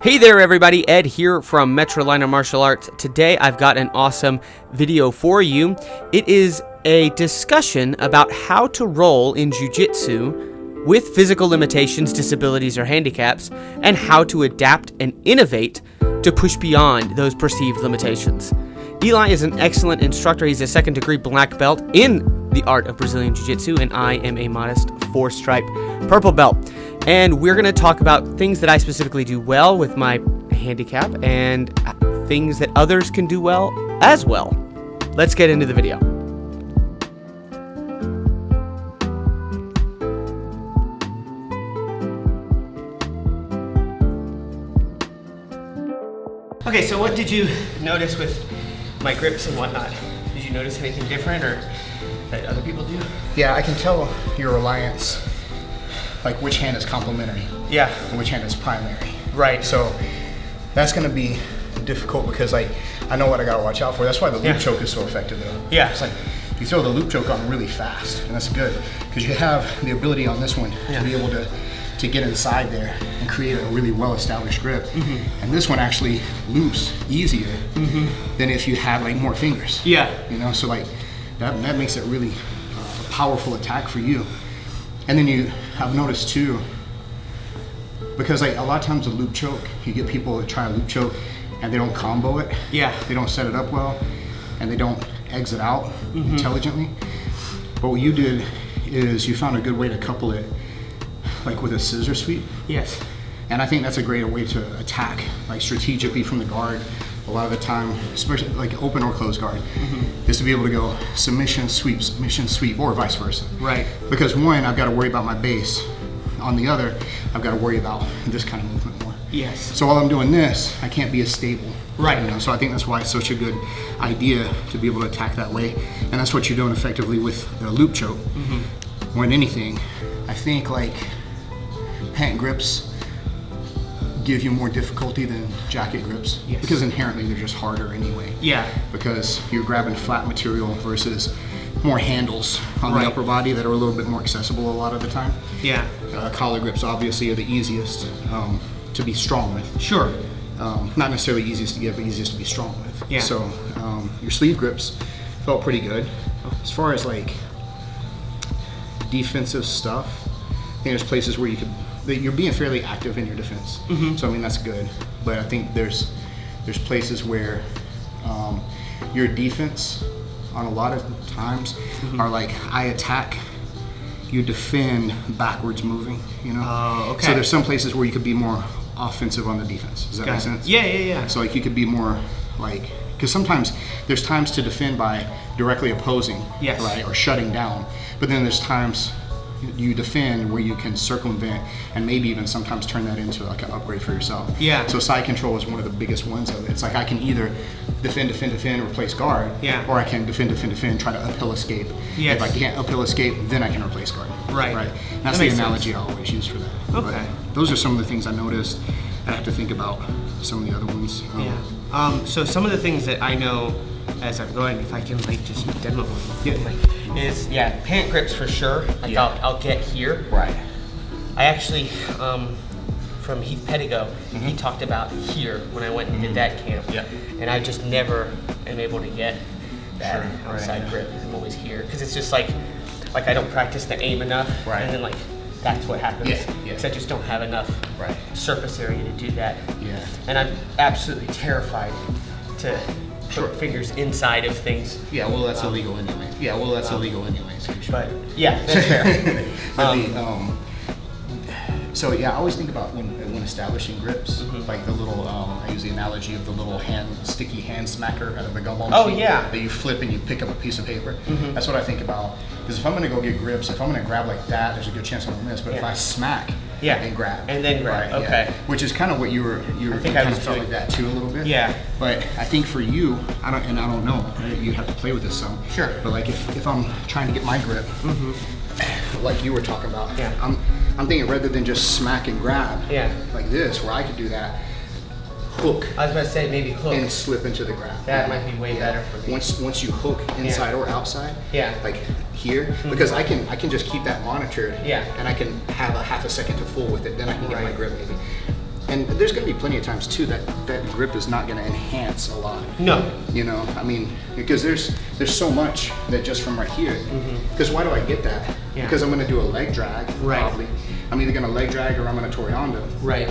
Hey there everybody, Ed here from Metrolina Martial Arts. Today I've got an awesome video for you. It is a discussion about how to roll in jiu-jitsu with physical limitations, disabilities, or handicaps, and how to adapt and innovate to push beyond those perceived limitations. Eli is an excellent instructor. He's a second-degree black belt in the art of Brazilian Jiu-Jitsu, and I am a modest 4-stripe purple belt. And we're going to talk about things that I specifically do well with my handicap and things that others can do well as well. Let's get into the video. Okay, so what did you notice with my grips and whatnot? Did you notice anything different or that other people do? Yeah, I can tell your reliance, like which hand is complementary, Yeah. and which hand is primary. Right. So that's going to be difficult because I know what I got to watch out for. That's why the loop choke is so effective though. Yeah. It's like you throw the loop choke on really fast, and that's good because you have the ability on this one to be able to get inside there and create a really well-established grip. And this one actually loops easier than if you had like more fingers. Yeah. You know, so like that makes it really a powerful attack for you. And then I've noticed too, because like a lot of times the loop choke, you get people that try a loop choke and they don't combo it. Yeah. They don't set it up well, and they don't exit out intelligently. But what you did is you found a good way to couple it, like with a scissor sweep. Yes. And I think that's a great way to attack, like strategically from the guard. A lot of the time, especially like open or closed guard, is to be able to go submission, sweep, or vice versa. Right. Because one, I've got to worry about my base. On the other, I've got to worry about this kind of movement more. Yes. So while I'm doing this, I can't be as stable. Right. You know, so I think that's why it's such a good idea to be able to attack that way. And that's what you're doing effectively with the loop choke. More than anything, I think like pant grips give you more difficulty than jacket grips because inherently they're just harder anyway. Yeah. Because you're grabbing flat material versus more handles on the upper body that are a little bit more accessible a lot of the time. Yeah. Collar grips obviously are the easiest to be strong with. Sure. Not necessarily easiest to get, but easiest to be strong with. Yeah. So your sleeve grips felt pretty good. As far as like defensive stuff, I think there's places where you're being fairly active in your defense. So I mean that's good, but I think there's places where your defense on a lot of times are like I attack, you defend backwards moving, you know? Oh, okay. So there's some places where you could be more offensive on the defense. Does that make sense? Yeah. So like you could be more like, because sometimes there's times to defend by directly opposing, right, or shutting down, but then there's times you defend where you can circumvent and maybe even sometimes turn that into like an upgrade for yourself. Yeah. So side control is one of the biggest ones of it. It's like I can either defend, replace guard, or I can defend, try to uphill escape. Yes. If I can't uphill escape, then I can replace guard. Right. And that's the analogy I always use for that. Okay. But those are some of the things I noticed. I have to think about some of the other ones. So some of the things that I know as I'm going, if I can like just demo is pant grips for sure. Like I'll get here. Right. I actually from Heath Pettigo, he talked about here when I went and did that camp. Yeah. And I just never am able to get that outside grip. I'm always here because it's just like I don't practice the aim enough. Right. And then like that's what happens. Yeah. Because I just don't have enough surface area to do that. Yeah. And I'm absolutely terrified to put fingers inside of things. Yeah, well that's illegal anyway. So but yeah, that's fair. So yeah, I always think about when establishing grips, like the little, I use the analogy of the little sticky hand smacker out of the gumball machine that you flip and you pick up a piece of paper. That's what I think about. Because if I'm gonna go get grips, if I'm gonna grab like that, there's a good chance I'm gonna miss. But if I smack and grab. And then grab, Which is kind of what you were kind of felt like that too a little bit. Yeah. But I think for you, I don't know, right? You have to play with this some. Sure. But like if I'm trying to get my grip, like you were talking about, I'm thinking rather than just smack and grab like this, where I could do that, hook. I was about to say maybe hook. And slip into the grab. That might be way better for me. Once you hook inside or outside, like here, because I can just keep that monitored, and I can have a half a second to fool with it. Then I can get my grip maybe. And there's going to be plenty of times too that grip is not going to enhance a lot. No. You know, I mean, because there's so much that just from right here. Because why do I get that? Yeah. Because I'm going to do a leg drag, probably. I'm either going to leg drag or I'm going to Toriando. Right.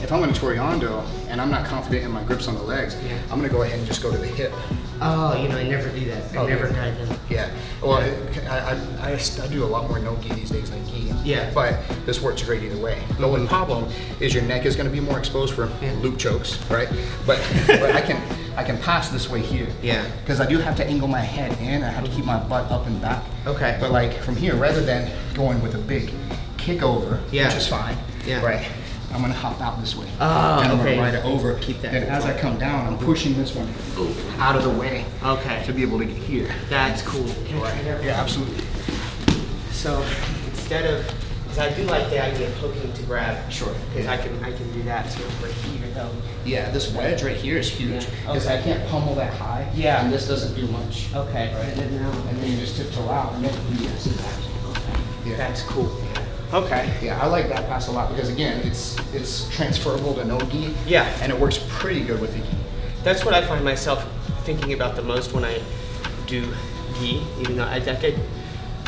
If I'm going to Toriando and I'm not confident in my grips on the legs, I'm going to go ahead and just go to the hip. Oh, you know, I never do that. I never dive in. Yeah. Well, I do a lot more no gi these days than gi. Yeah. But this works great either way. The only problem is your neck is going to be more exposed for loop chokes, right? But I can pass this way here. Yeah. Because I do have to angle my head in. I have to keep my butt up and back. Okay. But like from here, rather than going with a big kick over, which is fine. Yeah. Right. I'm gonna hop out this way. Oh, and I'm okay. gonna ride it over. Keep that. And as I come down, I'm pushing this one out of the way. Okay. To be able to get here. That's cool. Right. Yeah, absolutely. So instead of, because I do like the idea of hooking to grab. Sure. Because I can do that too right here though. Yeah, this wedge right here is huge. Because Okay. I can't pummel that high. Yeah. And this doesn't do much. Okay. Right. And then you just tiptoe out and then yes. Okay. Yeah. That's cool. Okay. Yeah, I like that pass a lot because again, it's transferable to no gi. Yeah. And it works pretty good with the gi. That's what I find myself thinking about the most when I do gi, even though I think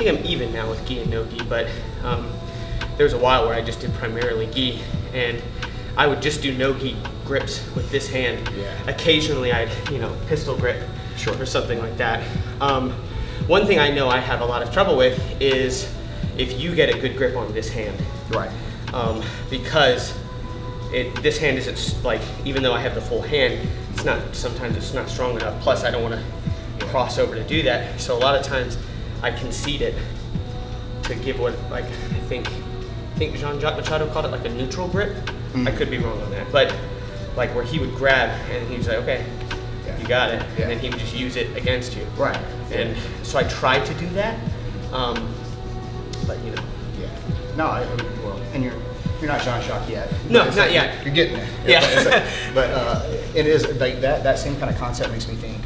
I'm even now with gi and no gi, but there was a while where I just did primarily gi, and I would just do no gi grips with this hand. Yeah. Occasionally I'd, pistol grip or something like that. One thing I know I have a lot of trouble with is if you get a good grip on this hand. Right. Because this hand isn't, like, even though I have the full hand, sometimes it's not strong enough. Plus I don't want to cross over to do that. So a lot of times I concede it to give what, like, I think Jean-Jacques Machado called it like a neutral grip. I could be wrong on that. But like where he would grab and he was like, okay, you got it. And then he would just use it against you. Right. And so I tried to do that. But Yeah. No, well, and you're not Jean-Jacques yet. No, not yet. You're getting there. Yeah. But it is like that same kind of concept makes me think.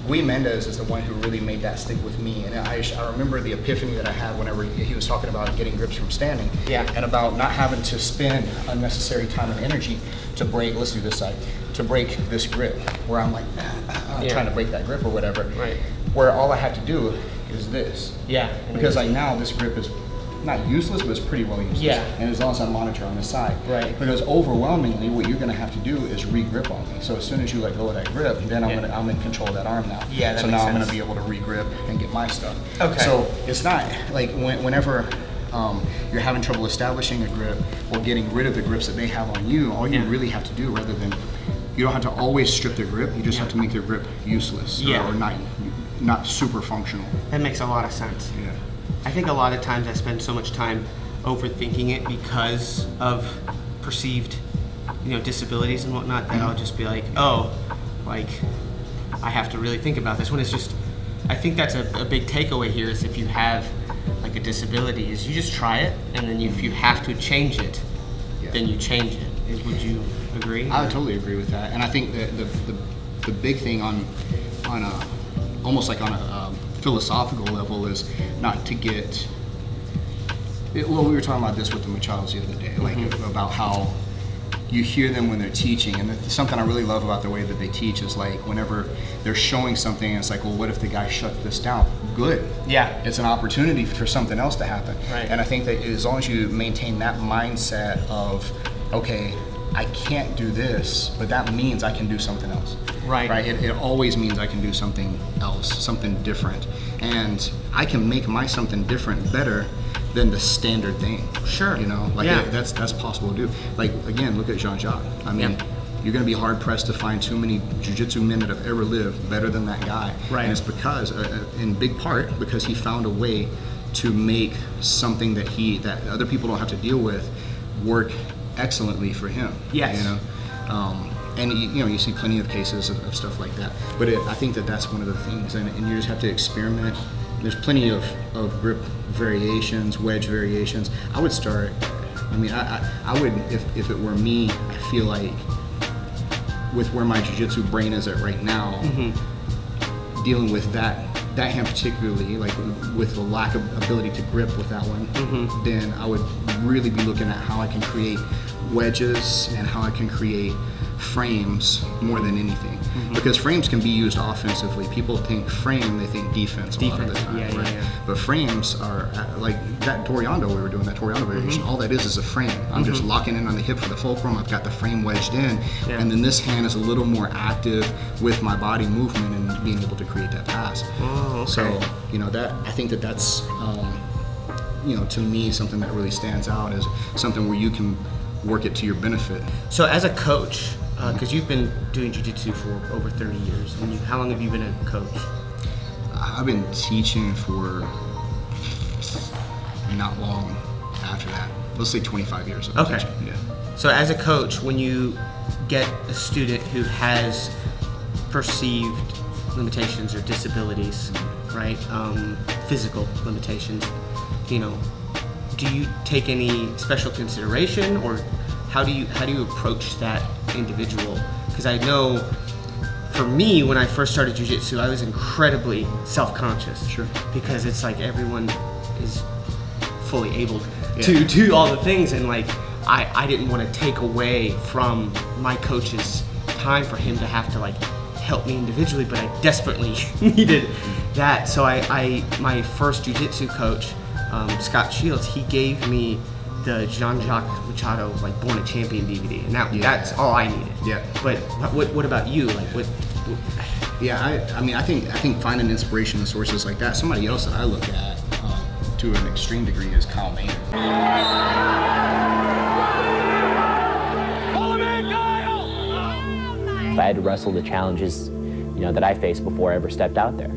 Guy Mendez is the one who really made that stick with me, and I remember the epiphany that I had whenever he was talking about getting grips from standing, and about not having to spend unnecessary time and energy to break. Let's do this side to break this grip, where I'm like trying to break that grip or whatever. Right. Where all I have to do is this. Yeah. Because like now this grip is not useless, but it's pretty well useless. Yeah. And as long as I monitor on this side. Right. Because overwhelmingly, what you're going to have to do is re-grip on me. So as soon as you let go of that grip, then I'm in control of that arm now. Yeah, that so makes now sense. I'm going to be able to re-grip and get my stuff. Okay. So it's not like whenever you're having trouble establishing a grip or getting rid of the grips that they have on you, all you really have to do, rather than, you don't have to always strip their grip, you just have to make their grip useless or not super functional. That makes a lot of sense. Yeah. I think a lot of times I spend so much time overthinking it because of perceived, disabilities and whatnot, that I'll just be like, oh, like, I have to really think about this. When it's just, I think that's a big takeaway here is if you have like a disability, is you just try it, and then if you have to change it, then you change it. Would you agree? I would totally agree with that, and I think that the big thing on a almost like on a philosophical level is not to get. Well, we were talking about this with the Machados the other day, like about how you hear them when they're teaching, and something I really love about the way that they teach is like whenever they're showing something, and it's like, well, what if the guy shuts this down? Good. Yeah. It's an opportunity for something else to happen. Right. And I think that as long as you maintain that mindset of, okay, I can't do this, but that means I can do something else. Right. Right. It always means I can do something else, something different, and I can make my something different better than the standard thing. Sure. That's possible to do. Like again, look at Jean-Jacques. I mean, you're going to be hard pressed to find too many jiu-jitsu men that have ever lived better than that guy. Right. And it's because, in big part, because he found a way to make something that other people don't have to deal with work excellently for him. Yes. And you see plenty of cases of stuff like that. But I think that's one of the things, and you just have to experiment. There's plenty of grip variations, wedge variations. I would start. I mean, I would if it were me. I feel like with where my jiu-jitsu brain is at right now, dealing with that hand particularly, like with the lack of ability to grip with that one, then I would really be looking at how I can create wedges and how I can create frames more than anything. Because frames can be used offensively. People think frame, they think defense a lot of the time. Yeah. But frames are like that Toriando we were doing, that Toriando variation, all that is a frame. I'm just locking in on the hip for the fulcrum, I've got the frame wedged in, and then this hand is a little more active with my body movement and being able to create that pass. So, you know, that I think that's you know, to me, something that really stands out is something where you can work it to your benefit. So as a coach, because you've been doing jiu-jitsu for over 30 years, and how long have you been a coach? I've been teaching for not long after that. Let's say 25 years of teaching. Yeah. So as a coach, when you get a student who has perceived limitations or disabilities, right, physical limitations, you know, do you take any special consideration, or how do you approach that individual? Because I know, for me, when I first started jiu-jitsu, I was incredibly self-conscious. Sure. Because it's like everyone is fully able to do all the things, and like I didn't want to take away from my coach's time for him to have to like help me individually, but I desperately needed that. So my first jiu-jitsu coach, Scott Shields, he gave me the Jean-Jacques Machado like Born a Champion DVD, and that's all I needed. Yeah. But what about you? Like what? Yeah, I mean, I think finding inspiration in sources like that. Somebody else that I look at to an extreme degree is Kyle Maynard. I had to wrestle the challenges, you know, that I faced before I ever stepped out there.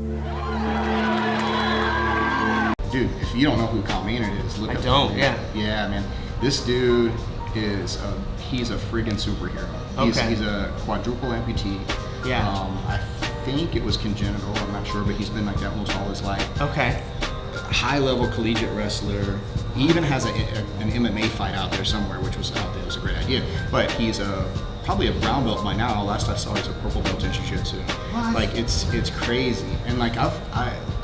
Dude, if you don't know who Kyle Maynard is, look up. I don't. Yeah, man. This dude is he's a friggin' superhero. He's a quadruple amputee. Yeah. I think it was congenital. I'm not sure, but he's been like that most all his life. Okay. High-level collegiate wrestler. He even has an MMA fight out there somewhere, which was out there. It was a great idea. But he's probably a brown belt by now. Last I saw, he's a purple belt in jiu-jitsu. Like it's crazy. And like I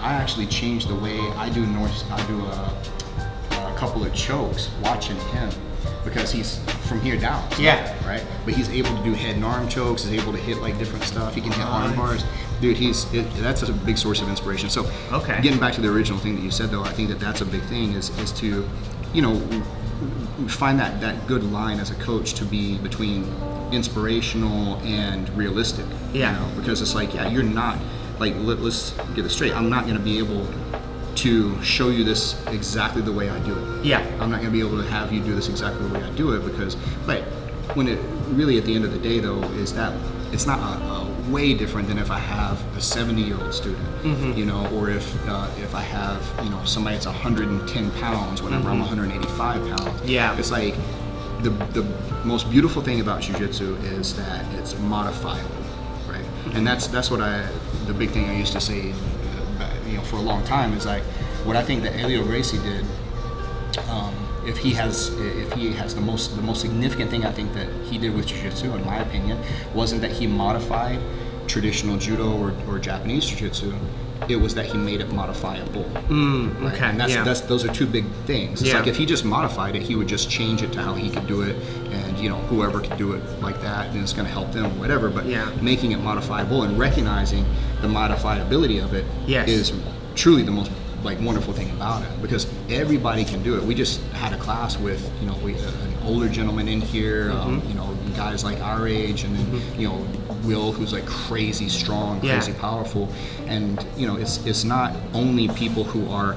actually changed the way I do a couple of chokes watching him, because he's from here down. So, right. But he's able to do head and arm chokes. He's able to hit like different stuff. He can hit arm bars. Dude, that's a big source of inspiration. So getting back to the original thing that you said, though, I think that's a big thing is to, you know, find that good line as a coach to be between inspirational and realistic. Yeah. You know, because it's like, you're not, like, let's get this straight. I'm not going to be able to show you this exactly the way I do it. Yeah. I'm not going to be able to have you do this exactly the way I do it, because, but when it really, at the end of the day, though, is that it's not a way different than if I have a 70-year-old student, you know, or if I have, you know, somebody that's 110 pounds whenever I'm 185 pounds. Yeah. It's like the most beautiful thing about jiu-jitsu is that it's modifiable, right? And that's what the big thing I used to say, you know, for a long time is like, what I think that Elio Gracie did, if he has the most significant thing I think that he did with jiu-jitsu, in my opinion, wasn't that he modified traditional judo or Japanese jiu-jitsu. It was that he made it modifiable. Right? Okay. And those are two big things. It's like if he just modified it, he would just change it to how he could do it, and you know, whoever could do it like that, then it's going to help them or whatever. But making it modifiable and recognizing the modifiability of it is truly the most like wonderful thing about it, because everybody can do it. We just had a class with, you know, an older gentleman in here, you know, guys like our age, and then you know, Will, who's like crazy strong, crazy powerful, and you know, it's not only people who are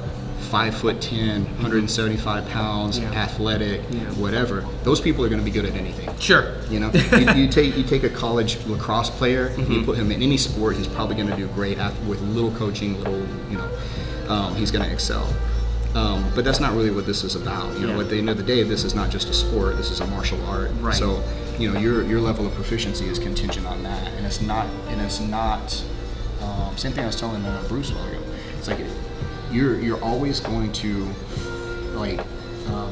5'10", 175 pounds, athletic, whatever. Those people are going to be good at anything. Sure. You know, you take a college lacrosse player, you put him in any sport, he's probably going to do great with little coaching, you know. He's going to excel. But that's not really what this is about. You know, at the end of the day, this is not just a sport. This is a martial art. Right. So, you know, your level of proficiency is contingent on that, and it's not. Same thing I was telling Bruce a while ago. It's like you're always going to like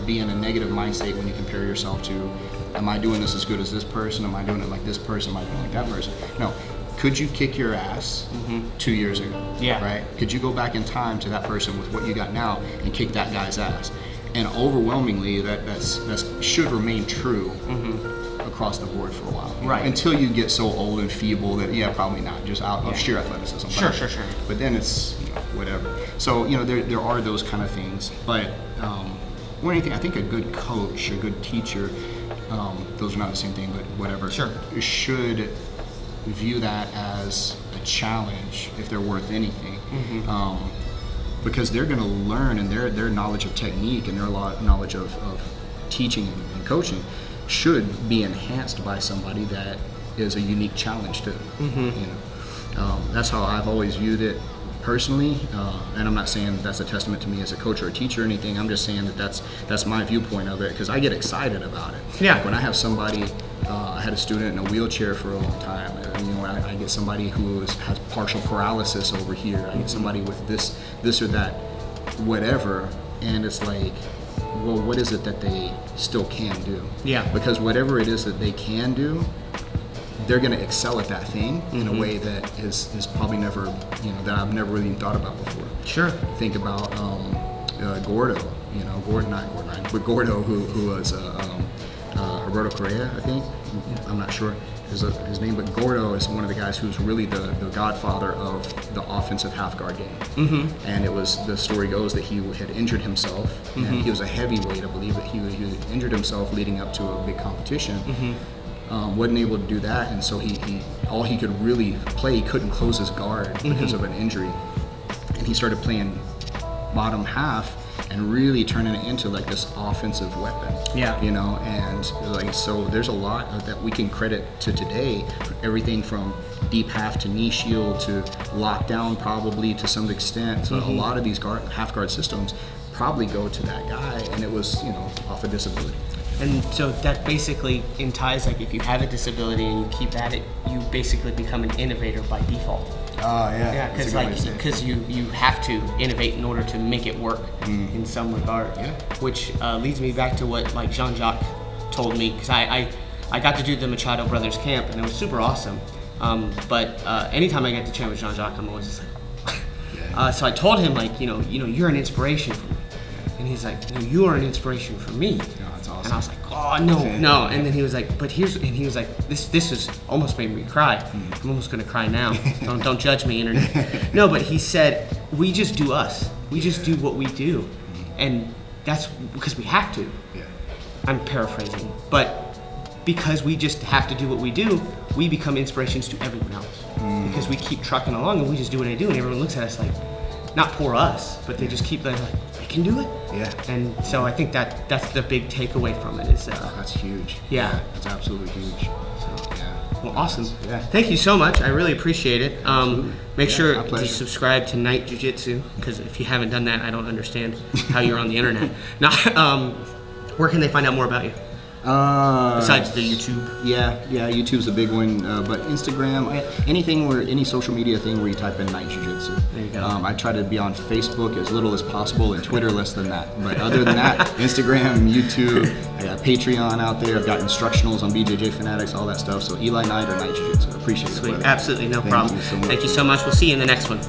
be in a negative mindset when you compare yourself to, am I doing this as good as this person? Am I doing it like this person? Am I doing it like that person? No. Could you kick your ass 2 years ago? Yeah. Right? Could you go back in time to that person with what you got now and kick that guy's ass? And overwhelmingly, that should remain true across the board for a while. Right. Until you get so old and feeble that, probably not, just out of sheer athleticism. Sure. But then it's, whatever. So, there are those kind of things. But more than anything, I think a good coach, a good teacher, those are not the same thing, but whatever, should view that as a challenge if they're worth anything. Because they're going to learn, and their knowledge of technique and their knowledge of teaching and coaching should be enhanced by somebody that is a unique challenge to them. That's how I've always viewed it personally, and I'm not saying that's a testament to me as a coach or a teacher or anything. I'm just saying that that's my viewpoint of it, because I get excited about it. Like when I have somebody, I had a student in a wheelchair for a long time, and I get somebody who has partial paralysis over here. I get somebody with this or that, whatever, and it's like, well, what is it that they still can do? Because whatever it is that they can do, they're going to excel at that thing in a way that is probably never, that I've never really thought about before. Think about Gordo, Gordo, who was Roberto Correa, I think. I'm not sure his name, but Gordo is one of the guys who's really the godfather of the offensive half guard game. And the story goes that he had injured himself, and he was a heavyweight, I believe, but he injured himself leading up to a big competition. Wasn't able to do that, and so he all he could really play, he couldn't close his guard because of an injury, and he started playing bottom half and really turning it into like this offensive weapon. And like, so there's a lot that we can credit to today, everything from deep half to knee shield to lockdown, probably to some extent. So a lot of these half guard systems probably go to that guy, and it was off a disability. And so that basically ties, like, if you have a disability and you keep at it, you basically become an innovator by default. Because you have to innovate in order to make it work in some regard. Which leads me back to what like Jean-Jacques told me, because I got to do the Machado Brothers camp, and it was super awesome. But anytime I get to chat with Jean-Jacques, I'm always just like, so I told him, like, you're an inspiration for me. And he's like, no, you are an inspiration for me. That's awesome. And I was like, oh, no. And then he was like, he was like, this is almost made me cry. I'm almost gonna cry now. Don't judge me, internet. No, but he said, we just do us. We just do what we do. And that's because we have to. I'm paraphrasing. But because we just have to do what we do, we become inspirations to everyone else. Because we keep trucking along and we just do what I do, and everyone looks at us like, not poor us, but they just keep like, I can do it. And so I think that's the big takeaway from it is. That's huge. That's absolutely huge. So, well, awesome. Thank you so much. I really appreciate it. Make sure to subscribe to Night Jiu-Jitsu, because if you haven't done that, I don't understand how you're on the internet. Now, where can they find out more about you? Besides the YouTube? YouTube's a big one, but Instagram, any social media thing where you type in Night Jiu-Jitsu. There you go. I try to be on Facebook as little as possible, and Twitter less than that. But other than that, Instagram, YouTube, I got Patreon out there. I've got instructionals on BJJ Fanatics, all that stuff. So Eli Knight or Night Jiu-Jitsu. Appreciate it. Sweet, absolutely, no problem. Thank you so much. We'll see you in the next one.